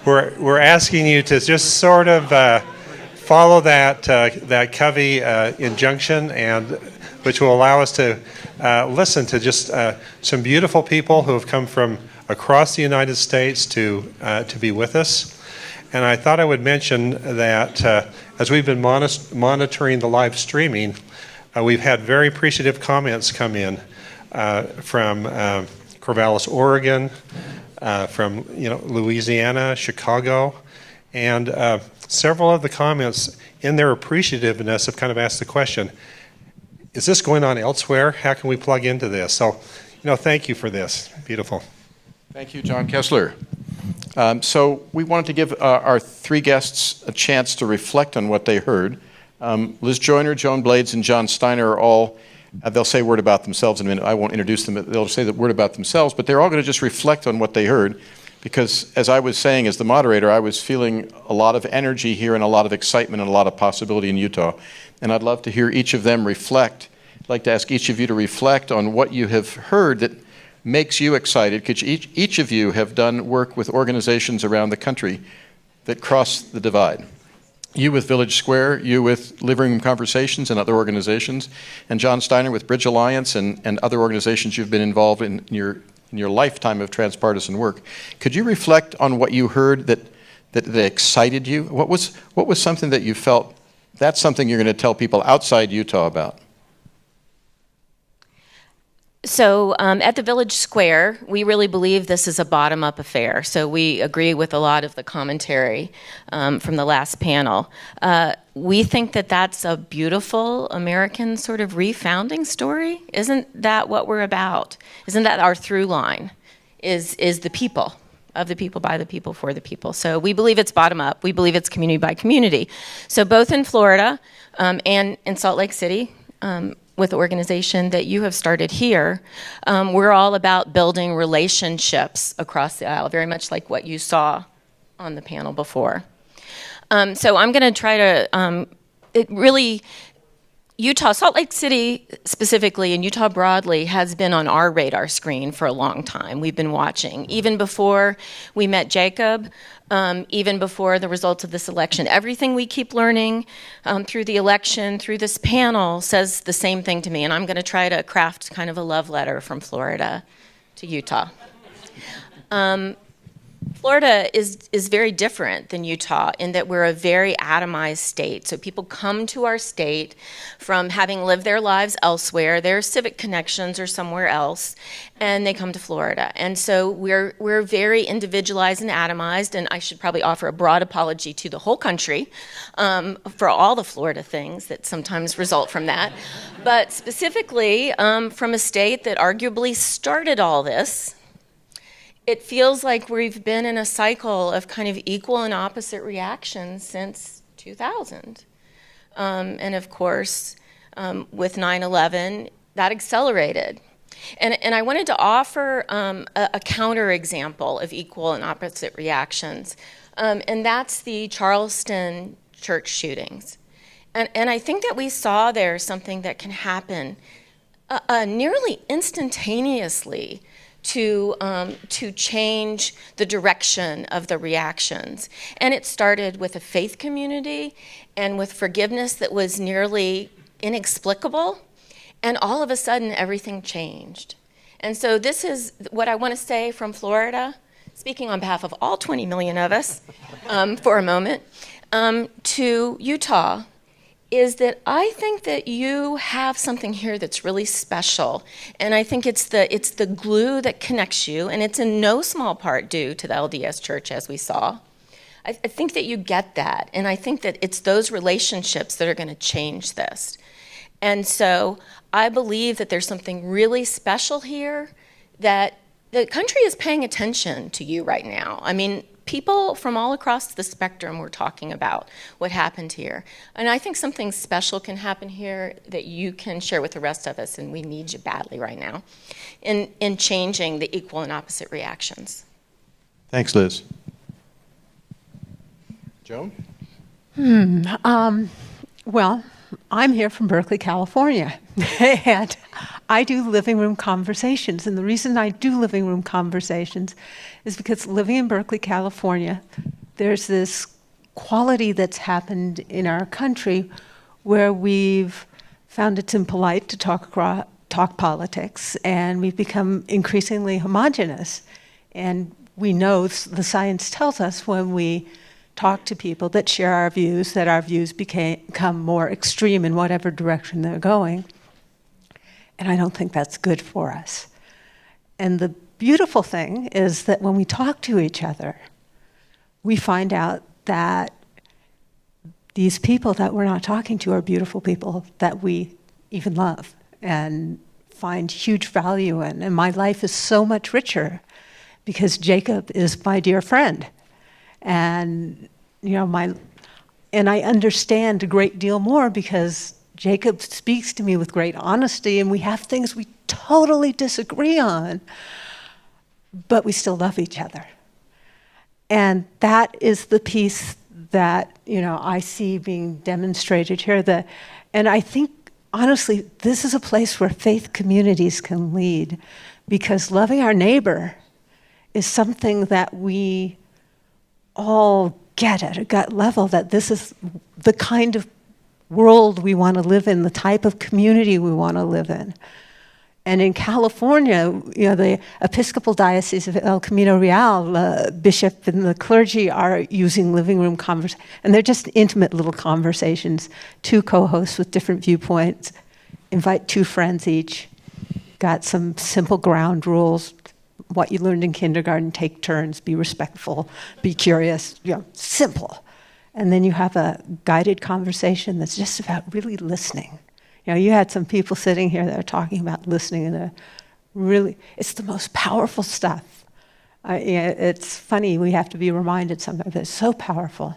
we're asking you to just sort of follow that Covey injunction, and which will allow us to listen to just some beautiful people who have come from across the United States to be with us. And I thought I would mention that as we've been monitoring the live streaming, we've had very appreciative comments come in from Corvallis, Oregon, from Louisiana, Chicago, and several of the comments in their appreciativeness have kind of asked the question, is this going on elsewhere? How can we plug into this? So, thank you for this. Beautiful. Thank you, John Kessler. So we wanted to give our three guests a chance to reflect on what they heard. Liz Joyner, Joan Blades, and John Steiner are all, they'll say a word about themselves in a minute. I won't introduce them. They'll say the word about themselves, but they're all going to just reflect on what they heard, because as I was saying as the moderator, I was feeling a lot of energy here and a lot of excitement and a lot of possibility in Utah. And I'd love to hear each of them reflect. I'd like to ask each of you to reflect on what you have heard that makes you excited, because each of you have done work with organizations around the country that cross the divide. You with Village Square, you with Living Room Conversations and other organizations, and John Steiner with Bridge Alliance and other organizations you've been involved in your lifetime of transpartisan work. Could you reflect on what you heard that excited you? What was something that you felt, that's something you're going to tell people outside Utah about? So at the Village Square, we really believe this is a bottom-up affair. So we agree with a lot of the commentary from the last panel. We think that that's a beautiful American sort of refounding story. Isn't that what we're about? Isn't that our through line? Is the people, of the people, by the people, for the people. So we believe it's bottom-up. We believe it's community by community. So both in Florida and in Salt Lake City, with the organization that you have started here, we're all about building relationships across the aisle, very much like what you saw on the panel before. So I'm going to try to, Utah, Salt Lake City specifically, and Utah broadly, has been on our radar screen for a long time. We've been watching, even before we met Jacob, even before the results of this election. Everything we keep learning through the election, through this panel, says the same thing to me, and I'm going to try to craft kind of a love letter from Florida to Utah. Florida is very different than Utah in that we're a very atomized state. So people come to our state from having lived their lives elsewhere, their civic connections are somewhere else, and they come to Florida. And so we're very individualized and atomized, and I should probably offer a broad apology to the whole country for all the Florida things that sometimes result from that. But specifically from a state that arguably started all this, it feels like we've been in a cycle of kind of equal and opposite reactions since 2000. And of course, with 9/11, that accelerated. And I wanted to offer a counterexample of equal and opposite reactions. And that's the Charleston church shootings. And I think that we saw there something that can happen nearly instantaneously to change the direction of the reactions. And it started with a faith community and with forgiveness that was nearly inexplicable. And all of a sudden, everything changed. And so this is what I want to say from Florida, speaking on behalf of all 20 million of us for a moment, to Utah, is that I think that you have something here that's really special. And I think it's the glue that connects you, and it's in no small part due to the LDS Church, as we saw. I think that you get that, and I think that it's those relationships that are going to change this. And so I believe that there's something really special here, that the country is paying attention to you right now. I mean, people from all across the spectrum were talking about what happened here. And I think something special can happen here that you can share with the rest of us, and we need you badly right now, in changing the equal and opposite reactions. Thanks, Liz. Joan? Well, I'm here from Berkeley, California, and I do living room conversations. And the reason I do living room conversations is because living in Berkeley, California, there's this quality that's happened in our country where we've found it's impolite to talk politics, and we've become increasingly homogenous. And we know, the science tells us when we talk to people that share our views, that our views become more extreme in whatever direction they're going. And I don't think that's good for us. And the beautiful thing is that when we talk to each other, we find out that these people that we're not talking to are beautiful people that we even love and find huge value in. And my life is so much richer because Jacob is my dear friend. And and I understand a great deal more because Jacob speaks to me with great honesty, and we have things we totally disagree on, but we still love each other. And that is the piece that I see being demonstrated here. And I think, honestly, this is a place where faith communities can lead, because loving our neighbor is something that we all get at a gut level, that this is the kind of world we want to live in, the type of community we want to live in. And in California, the Episcopal Diocese of El Camino Real, the bishop and the clergy are using living room conversations, and they're just intimate little conversations, 2 co-hosts with different viewpoints, invite 2 friends each, got some simple ground rules, what you learned in kindergarten, take turns, be respectful, be curious, simple. And then you have a guided conversation that's just about really listening. You had some people sitting here that are talking about listening, and it's the most powerful stuff. It's funny, we have to be reminded sometimes that it's so powerful.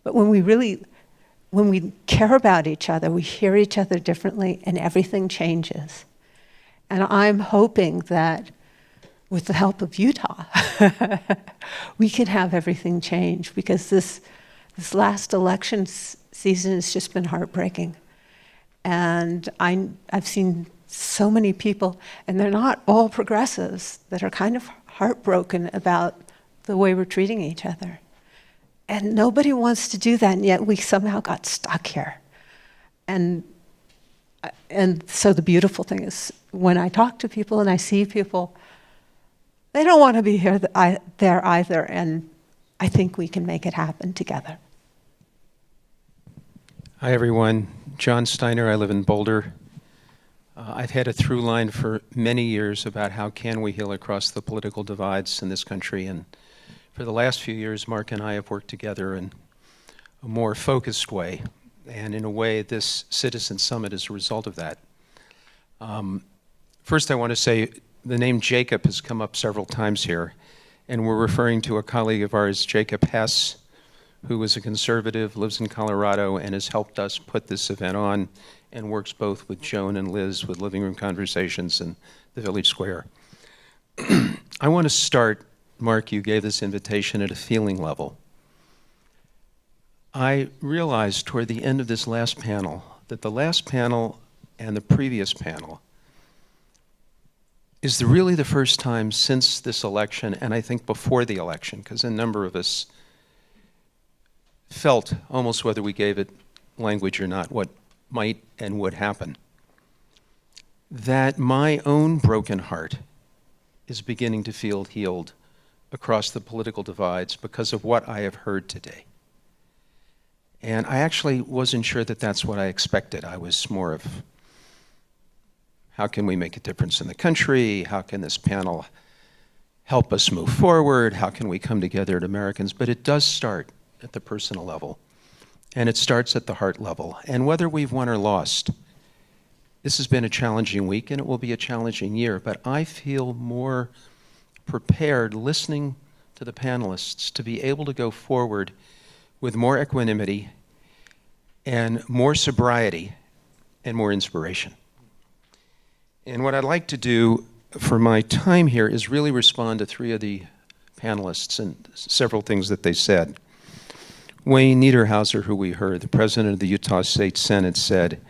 But when we care about each other, we hear each other differently, and everything changes. And I'm hoping that with the help of Utah, we can have everything change, because this last election season has just been heartbreaking. And I've seen so many people, and they're not all progressives, that are kind of heartbroken about the way we're treating each other. And nobody wants to do that, and yet we somehow got stuck here. And so the beautiful thing is, when I talk to people and I see people, they don't want to be there either, and I think we can make it happen together. Hi, everyone. John Steiner. I live in Boulder. I've had a through line for many years about how can we heal across the political divides in this country. And for the last few years, Mark and I have worked together in a more focused way. And in a way, this Citizen Summit is a result of that. First, I want to say the name Jacob has come up several times here. And we're referring to a colleague of ours, Jacob Hess, who is a conservative, lives in Colorado, and has helped us put this event on, and works both with Joan and Liz with Living Room Conversations and the Village Square. I want to start, Mark, you gave this invitation at a feeling level. I realized toward the end of this last panel that the last panel and the previous panel is really the first time since this election, and I think before the election, because a number of us felt, almost whether we gave it language or not, what might and would happen, that my own broken heart is beginning to feel healed across the political divides because of what I have heard today. And I actually wasn't sure that that's what I expected. I was more of, how can we make a difference in the country? How can this panel help us move forward? How can we come together as Americans? But it does start at the personal level, and it starts at the heart level. And whether we've won or lost, this has been a challenging week, and it will be a challenging year, but I feel more prepared listening to the panelists to be able to go forward with more equanimity and more sobriety and more inspiration. And what I'd like to do for my time here is really respond to 3 of the panelists and several things that they said. Wayne Niederhauser, who we heard, the president of the Utah State Senate, said,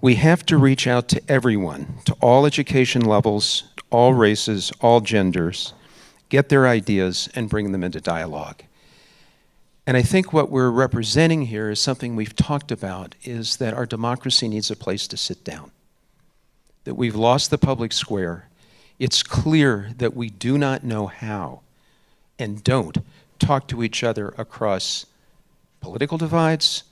"We have to reach out to everyone, to all education levels, all races, all genders, get their ideas and bring them into dialogue." And I think what we're representing here is something we've talked about, is that our democracy needs a place to sit down, that we've lost the public square. It's clear that we do not know how and don't talk to each other across political divides,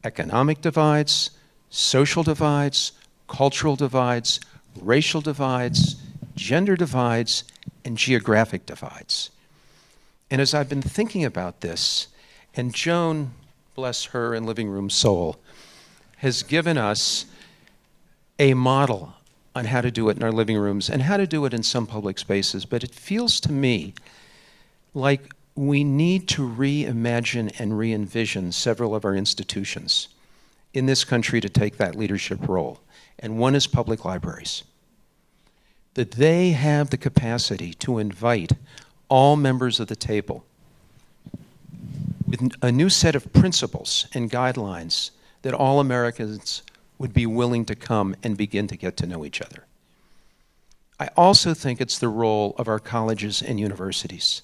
economic divides, social divides, cultural divides, racial divides, gender divides, and geographic divides. And as I've been thinking about this, and Joan, bless her and Living Room Soul, has given us a model on how to do it in our living rooms and how to do it in some public spaces, but it feels to me like we need to reimagine and re-envision several of our institutions in this country to take that leadership role. And one is public libraries. That they have the capacity to invite all members of the table with a new set of principles and guidelines that all Americans would be willing to come and begin to get to know each other. I also think it's the role of our colleges and universities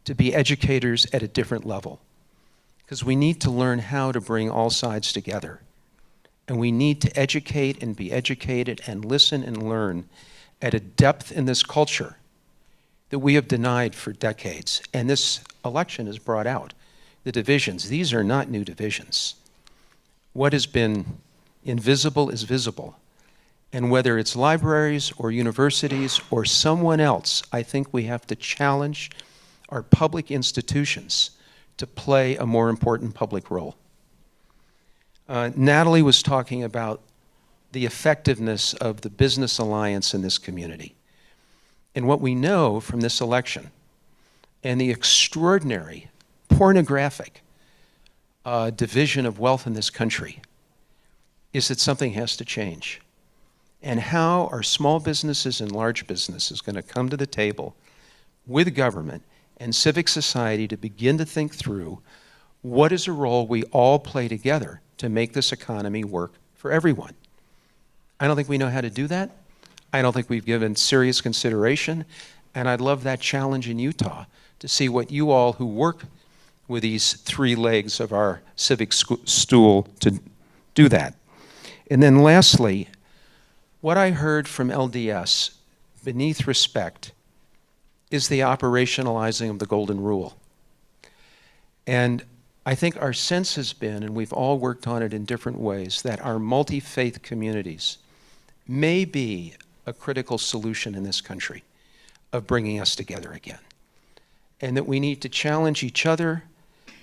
to be educators at a different level, because we need to learn how to bring all sides together. And we need to educate and be educated and listen and learn at a depth in this culture that we have denied for decades. And this election has brought out the divisions. These are not new divisions. What has been invisible is visible. And whether it's libraries or universities or someone else, I think we have to challenge our public institutions to play a more important public role. Natalie was talking about the effectiveness of the business alliance in this community. And what we know from this election and the extraordinary, pornographic division of wealth in this country is that something has to change. And how are small businesses and large businesses going to come to the table with government and civic society to begin to think through what is a role we all play together to make this economy work for everyone? I don't think we know how to do that. I don't think we've given serious consideration. And I'd love that challenge in Utah to see what you all who work with these three legs of our civic stool to do that. And then lastly, what I heard from LDS, beneath respect, is the operationalizing of the Golden Rule. And I think our sense has been, and we've all worked on it in different ways, that our multi-faith communities may be a critical solution in this country of bringing us together again. And that we need to challenge each other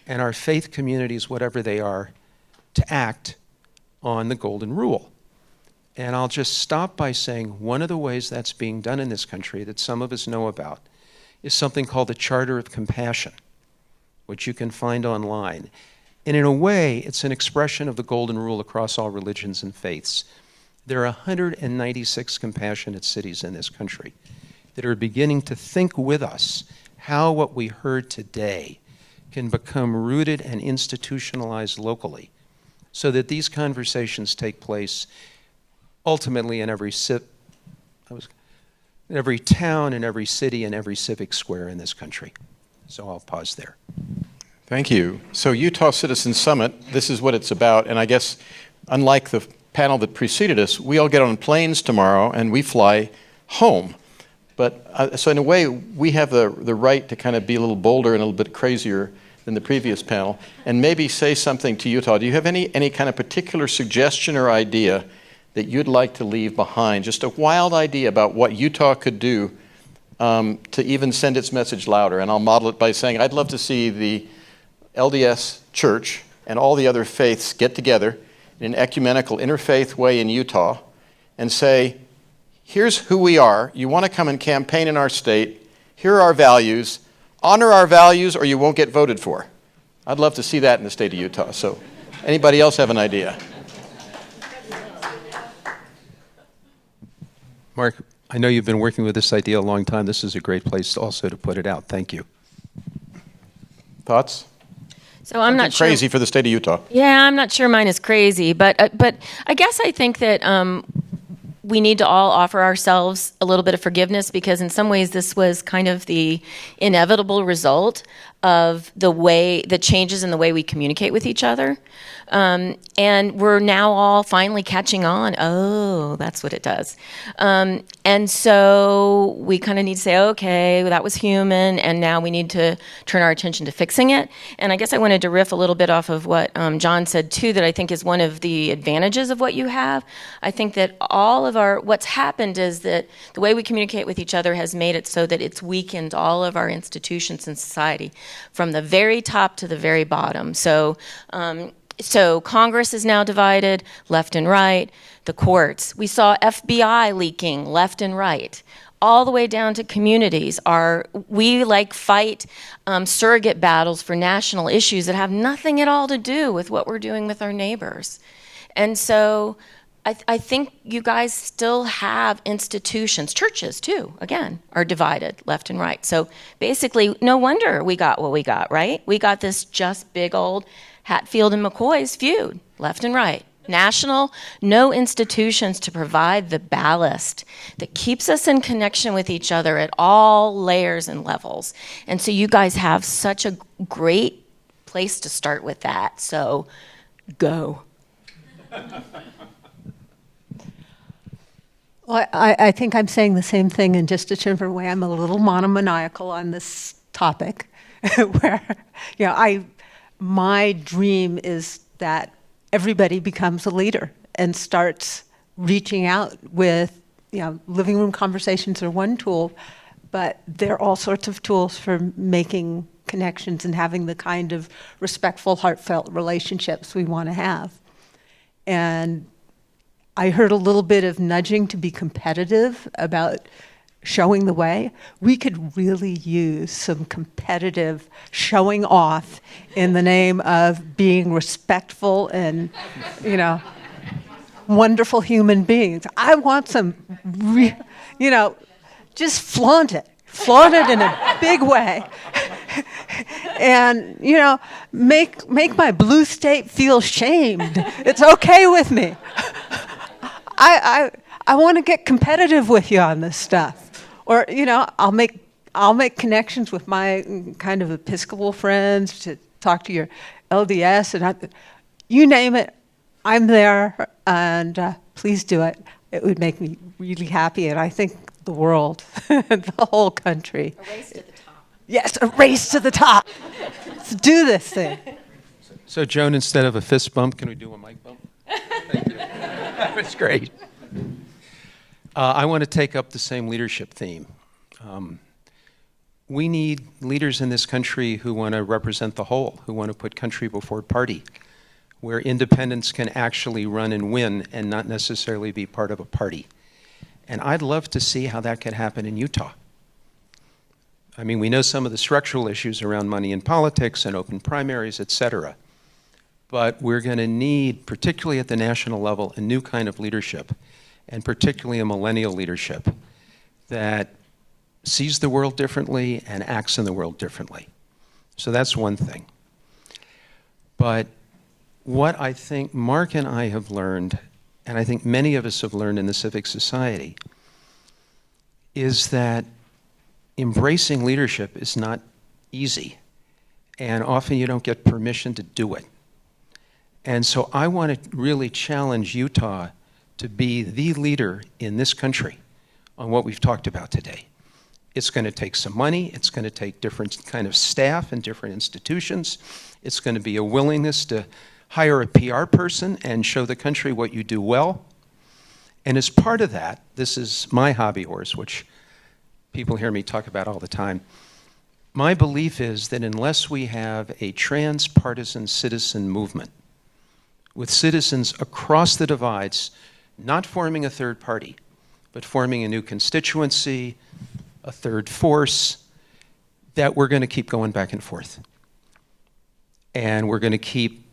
and our faith communities, whatever they are, to act on the Golden Rule. And I'll just stop by saying one of the ways that's being done in this country that some of us know about is something called the Charter of Compassion, which you can find online. And in a way, it's an expression of the Golden Rule across all religions and faiths. There are 196 compassionate cities in this country that are beginning to think with us how what we heard today can become rooted and institutionalized locally so that these conversations take place ultimately in every town, in every city, and every civic square in this country. So I'll pause there. Thank you. So Utah Citizen Summit, this is what it's about. And I guess, unlike the panel that preceded us, we all get on planes tomorrow and we fly home. But so in a way, we have the right to kind of be a little bolder and a little bit crazier than the previous panel and maybe say something to Utah. Do you have any kind of particular suggestion or idea that you'd like to leave behind? Just a wild idea about what Utah could do to even send its message louder. And I'll model it by saying I'd love to see the LDS Church and all the other faiths get together in an ecumenical, interfaith way in Utah and say, here's who we are. You want to come and campaign in our state. Here are our values. Honor our values or you won't get voted for. I'd love to see that in the state of Utah. So anybody else have an idea? Mark, I know you've been working with this idea a long time. This is a great place also to put it out. Thank you. Thoughts? So I'm not sure. Crazy for the state of Utah. Yeah, I'm not sure mine is crazy, but I guess I think that we need to all offer ourselves a little bit of forgiveness because in some ways this was kind of the inevitable result of the changes in the way we communicate with each other. And we're now all finally catching on. Oh, that's what it does. And so we kind of need to say, okay, that was human, and now we need to turn our attention to fixing it. And I guess I wanted to riff a little bit off of what John said too, that I think is one of the advantages of what you have. I think that what's happened is that the way we communicate with each other has made it so that it's weakened all of our institutions in society, from the very top to the very bottom. So Congress is now divided left and right. The courts. We saw FBI leaking left and right. All the way down to communities. We fight surrogate battles for national issues that have nothing at all to do with what we're doing with our neighbors. And so I think you guys still have institutions. Churches, too, again, are divided left and right. So basically, no wonder we got what we got, right? We got this just big old Hatfield and McCoy's feud, left and right. National, no institutions to provide the ballast that keeps us in connection with each other at all layers and levels. And so you guys have such a great place to start with that. So go. Well, I think I'm saying the same thing in just a different way. I'm a little monomaniacal on this topic, where, my dream is that everybody becomes a leader and starts reaching out with, living room conversations are one tool, but there are all sorts of tools for making connections and having the kind of respectful, heartfelt relationships we want to have. And I heard a little bit of nudging to be competitive about showing the way. We could really use some competitive showing off in the name of being respectful and, wonderful human beings. I want some, just flaunt it. Flaunt it in a big way. And, make my blue state feel shamed. It's okay with me. I want to get competitive with you on this stuff. Or, I'll make connections with my kind of Episcopal friends to talk to your LDS, and you name it, I'm there, and please do it. It would make me really happy, and I think the world, the whole country. A race to the top. Yes, a race to the top. Let's do this thing. So, Joan, instead of a fist bump, can we do a mic bump? Thank you. That was great. I want to take up the same leadership theme. We need leaders in this country who want to represent the whole, who want to put country before party, where independents can actually run and win and not necessarily be part of a party. And I'd love to see how that could happen in Utah. I mean, we know some of the structural issues around money in politics and open primaries, et cetera. But we're going to need, particularly at the national level, a new kind of leadership, and particularly a millennial leadership that sees the world differently and acts in the world differently. So that's one thing. But what I think Mark and I have learned, and I think many of us have learned in the civic society, is that embracing leadership is not easy, and often you don't get permission to do it. And so I want to really challenge Utah to be the leader in this country on what we've talked about today. It's going to take some money. It's going to take different kind of staff and different institutions. It's going to be a willingness to hire a PR person and show the country what you do well. And as part of that, this is my hobby horse, which people hear me talk about all the time. My belief is that unless we have a transpartisan citizen movement with citizens across the divides, not forming a third party, but forming a new constituency, a third force, that we're going to keep going back and forth. And we're going to keep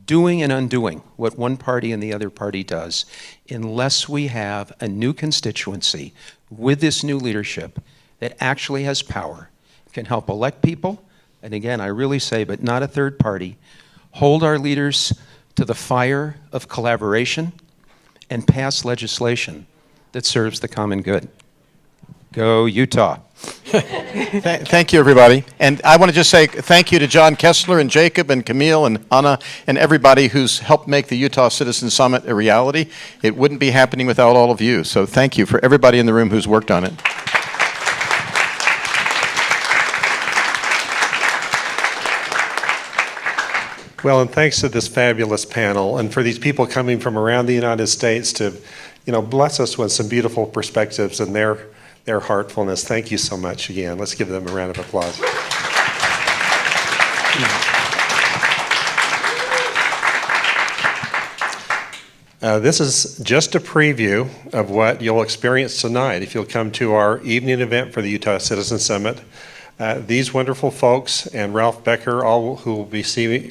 doing and undoing what one party and the other party does unless we have a new constituency with this new leadership that actually has power, can help elect people, and again, I really say, but not a third party, hold our leaders to the fire of collaboration, and pass legislation that serves the common good. Go Utah. Thank you, everybody. And I want to just say thank you to John Kessler and Jacob and Camille and Anna and everybody who's helped make the Utah Citizen Summit a reality. It wouldn't be happening without all of you. So thank you for everybody in the room who's worked on it. Well, and thanks to this fabulous panel and for these people coming from around the United States to, bless us with some beautiful perspectives and their heartfulness. Thank you so much again. Let's give them a round of applause. This is just a preview of what you'll experience tonight if you'll come to our evening event for the Utah Citizen Summit. These wonderful folks and Ralph Becker, all who will be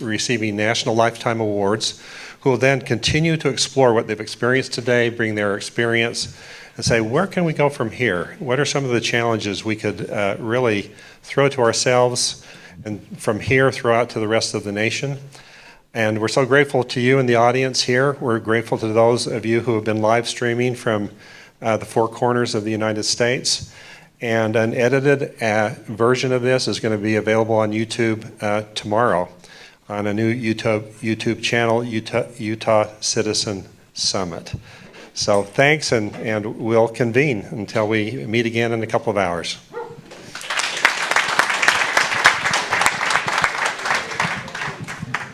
receiving National Lifetime Awards, who will then continue to explore what they've experienced today, bring their experience, and say, where can we go from here? What are some of the challenges we could really throw to ourselves and from here throw out to the rest of the nation? And we're so grateful to you in the audience here. We're grateful to those of you who have been live streaming from the four corners of the United States. And an edited version of this is going to be available on YouTube tomorrow on a new YouTube channel, Utah Citizen Summit. So thanks, and we'll convene until we meet again in a couple of hours.